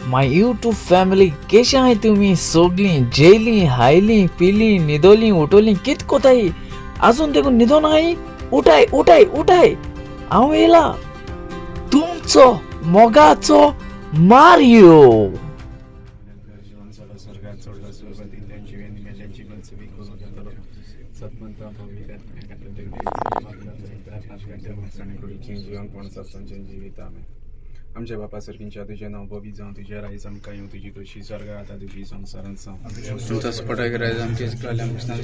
माय YouTube family कशी आहे तुम्ही सगळी जेली हायली पिली निदोली उठवली कित कोताई अजून देखून निधो नाही उठाय उठाय उठाय हांव येला तुमचो मोगाचो मारियो आमच्या बापा सरकींच्या तुझें नांव बॉबी जावं तुझ्या रायज आमकां येवं तुजी तुळशी स्वर्ग आतां तुजी संवसारांत जावं तुमचा स्पॉटाक रायज आमची इस्कॉल आमच्या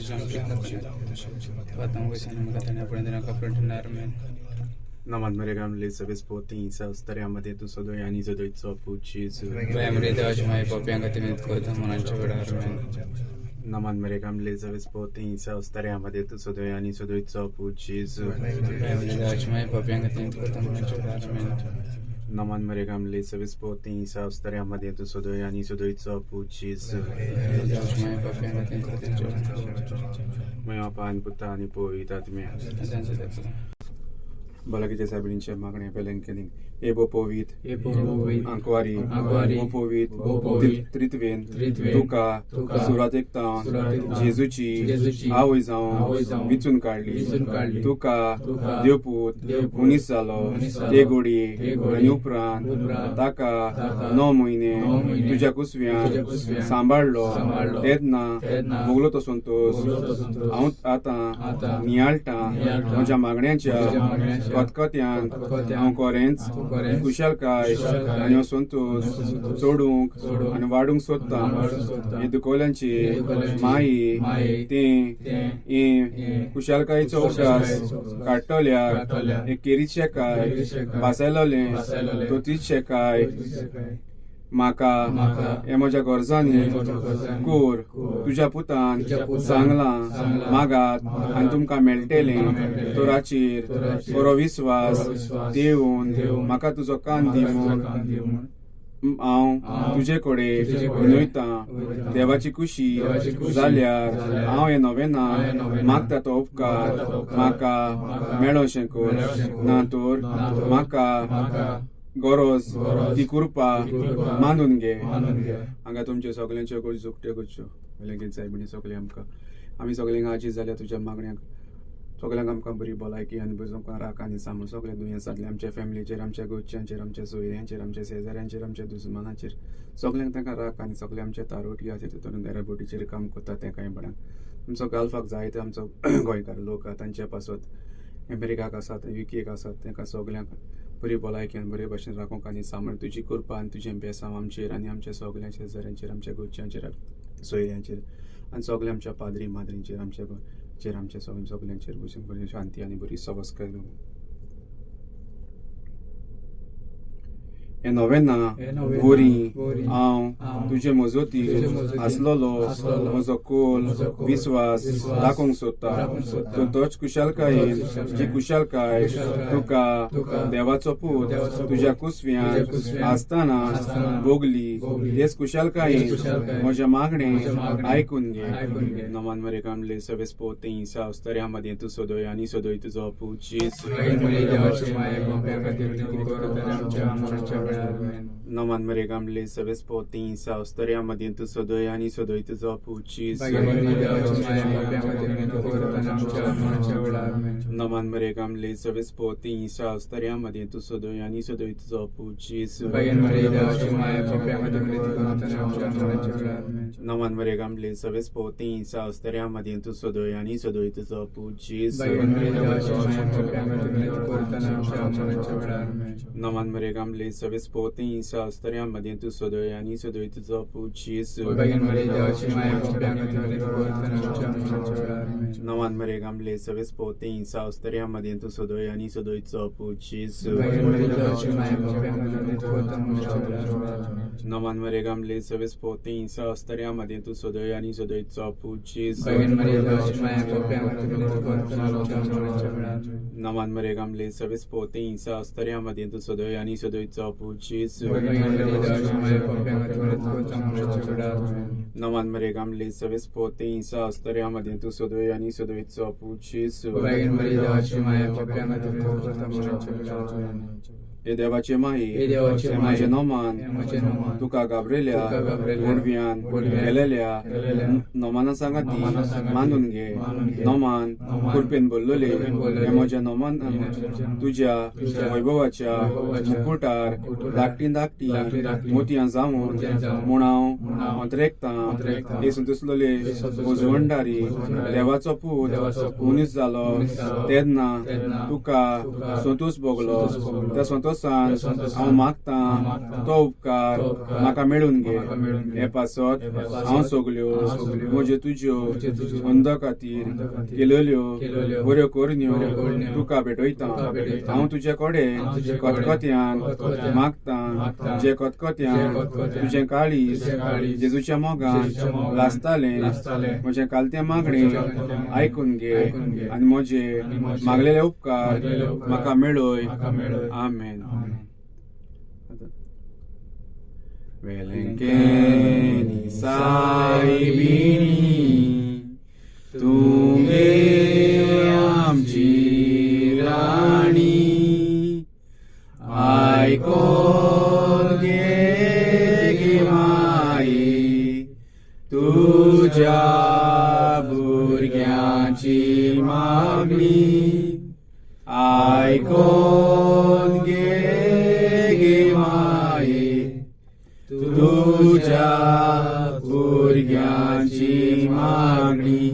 नमन मरे गामले सगळे स्पोती संस्थाऱ्यामध्ये तू सदोय आणि सदोयचो पुचीस देवाची माय पप्यांक तिमीत कोता मनांच्या वेळार नमन मरे गामले सगळे स्पोती संस्थाऱ्यामध्ये तू सदोय आणि सदोयचो पुचीस देवाची माय पप्यांक तिमीत कोता मनांच्या वेळार नमन मरे गामले सगळे स्पोती संस्थाऱ्यामध्ये तू सदोय आणि सदोयचो पुचीस देवाची माय पप्यांक तिमीत कोता मया पान पुता आणि पोवितात मे बलाकीच्या साबणीच्या मागण्या पेलंकेनी एबो पोवीत अंकवारी पोवीत त्रित्वेन तुका सुरात एकता जेजूची आवय जावं विचून काढली तुका देवपूत मनीस जालो ते गोडी आनी उपरांत ताका 9 म्हयने तुज्या कुसव्यान सांबाळलो तेन्ना भोगलो तो संतोष हांव आतां नियाळटा म्हज्या मागण्यांच्या कोतकोत्यान हांव कोरेंच कुशलकाय आनी संतोष सोडूंक आनी वाडूंक सोदता हे दुकोल्यांची माई ते कुशलकायेचो अवकाश काडटल्याक हे केरीचे काय भासायलोले तोतीचे काय म्हाका हे म्हज्या गरजांनी कोर तुज्या पुतान सांगलां मागात आनी तुमकां मेळटलें तोराचेर बरो विस्वास देवन म्हाका तुजो कान दी म्हूण हांव तुजे कडेन उलयतां देवाची खुशी जाल्यार हांव हे नवें मागता तो उपकार म्हाका मेळोशें कर ना तर म्हाका गरज ती कृपा मानून घे हांगा तुमचे सगळ्यांच्यो गरजो उक्त्यो करच्यो वेलेगीत जाय म्हणी सगळें आमी सगळ्यांक आजीज जाल्या तुज्या मागण्यांक सगळ्यांक आमकां बरी भलायकी आनी तुमकां राख आनी सांबाळ सगळे दुयेंसांतले आमच्या फॅमिलीचेर आमच्या गोंयच्यांचेर आमच्या सोयऱ्यांचेर आमच्या शेजाऱ्यांचेर आमच्या दुस्मानाचेर सगळ्यांक तांकां राख आनी सगळे आमच्या तारोटी आसा तितून देराबोटीचेर काम करता ते कांय बऱ्यांक आमचो गालफाक जाय ते आमचो गोंयकार लोक तांचे पासत अमेरिकाक आसात युकेक आसात तांकां सगळ्यांक बरी भलायकी आनी बरे भशेन राखूंक आनी सांबाळ तुजी कृपा आनी तुजें बेसांव आमचेर आनी आमच्या सगळ्या शेजाऱ्यांचेर आमच्या गोंयच्यांचेर सोयऱ्यांचेर आनी सगळ्या आमच्या पाद्री माद्रींचेर आमच्या सगळ्यांचेर बरी शांती आनी बरी सवस्काय हे नवेन्ना वरी हांव तुजे मजती आसलोलो म्हजो कोल विस्वास दाखोवंक सोदता तोच कुशलकायेन जी कुशलकाय तुका देवाचो पूत तुज्या कुसव्यान आसतना भोगली तेच कुशलकायेन म्हज्या मागणें आयकून घे नमान मरे कामले सवेस पोती सावस्तऱ्यामध्ये तूं सोदोय आनी सोदोय तुजो पुचीस नमान मरे गामले सवेस पोती सावस्तऱ्यामध्ये तूं सोदोय आनी सोदोय तुजो पुचीस नमान मरे गामले सवेस पोती सावस्तऱ्यामध्ये तूं सोदोय आनी सोदोय तुजो पुचीस नमान मरे गामले सवेस पोती सावस्तऱ्यामध्ये तूं सोदोय आनी सोदोय तुजो पुचीस नमान मरे गामले सवेस पोती सावस्तऱ्यामध्ये तूं सोदोय आनी सोदोय तुजो पुचीस नमान मरे गामले सवेस पोती सावस्तऱ्यामध्ये तूं सोदोय आनी सोदोय तुजो पुचीस नमान मरे गामले सवेस पोती सावस्तऱ्यामध्ये तूं सोदोय आनी सोदोय तुजो पुचीस नमान मरे गामले सवेस पोती सावस्तऱ्यामध्ये तूं सोदोय आनी सोदोय तुजो पुचीस नमान मरे गामले सवेस पोती सावस्तऱ्यामध्ये तूं सोदोय आनी सोदोय तुजो पुचीस हे देवाचे माही हे माझे नोमान तुका गाबरेल्या गोडव्यान गेलेल्या नोमाना सांगाती मानून घे नोमान कुरपेन बोललोले हे म्हज्या नोमान तुझ्या वैभवाच्या मुकुटार धाकटी धाकटी मोतयां जावन म्हूण हांव अंतरेकतां येसून दिसलोले उजवणदारी देवाचो पूत मनीस जालो तेन्ना तुका संतोष भोगलो त्या संतोषान हांव मागतां तो उपकार म्हाका मेळून घे हे पासत हांव सगल्यो म्हज्यो तुज्यो अंध खातीर केलेल्यो बऱ्यो करण्यो तुका भेटयतां हांव तुजे कडेन खतखत्यान मागतां जे खतखत्यान तुजें काळीज जेजूच्या मोगान लासतालें म्हजें कालतें मागणें आयकून घे आनी म्हजे मागलेले उपकार म्हाका मेळय आमेन. वेलेंकेनी सायबिणी तुमे आमची राणी आयकोन घे माई तुझ्या भुरग्यांची मागणी आयकोन घे माई तुझ्या भुरग्यांची मागणी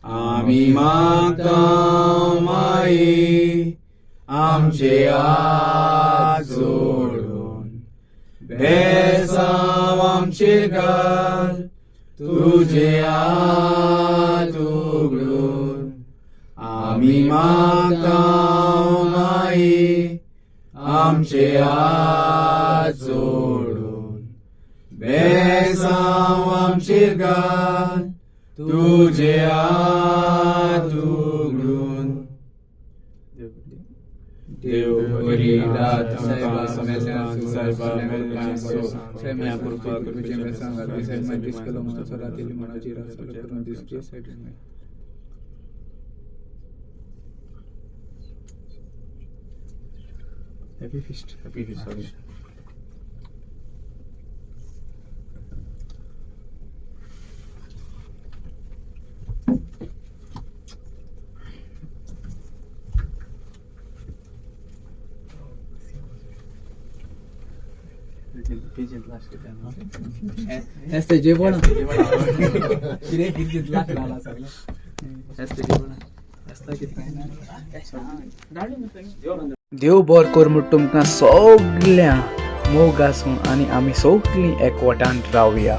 आमी मागतां माई आमचे हात जोडून बेसांव आमचेर घाल तुझे हात उगडून आमी मागतां माई आमचे हात जोडून बेसांव आमचेर घाल तुझे हात उगडून देव बरी रात सायबा मेल्ल्यासो या कृपा तुझे मेसांगा दिसेल माय दिसकलो मनाचो रातीली मनाची रात करून दिसची सायडीन Happy feast. Happy feast. Sorry. Este जेवण किरे किती लाख झाला सगळं este जेवण asta किती देव बरो करूं तुमकां सगळ्या मोग आसूं आनी आमी सगळीं एकवटान रावया.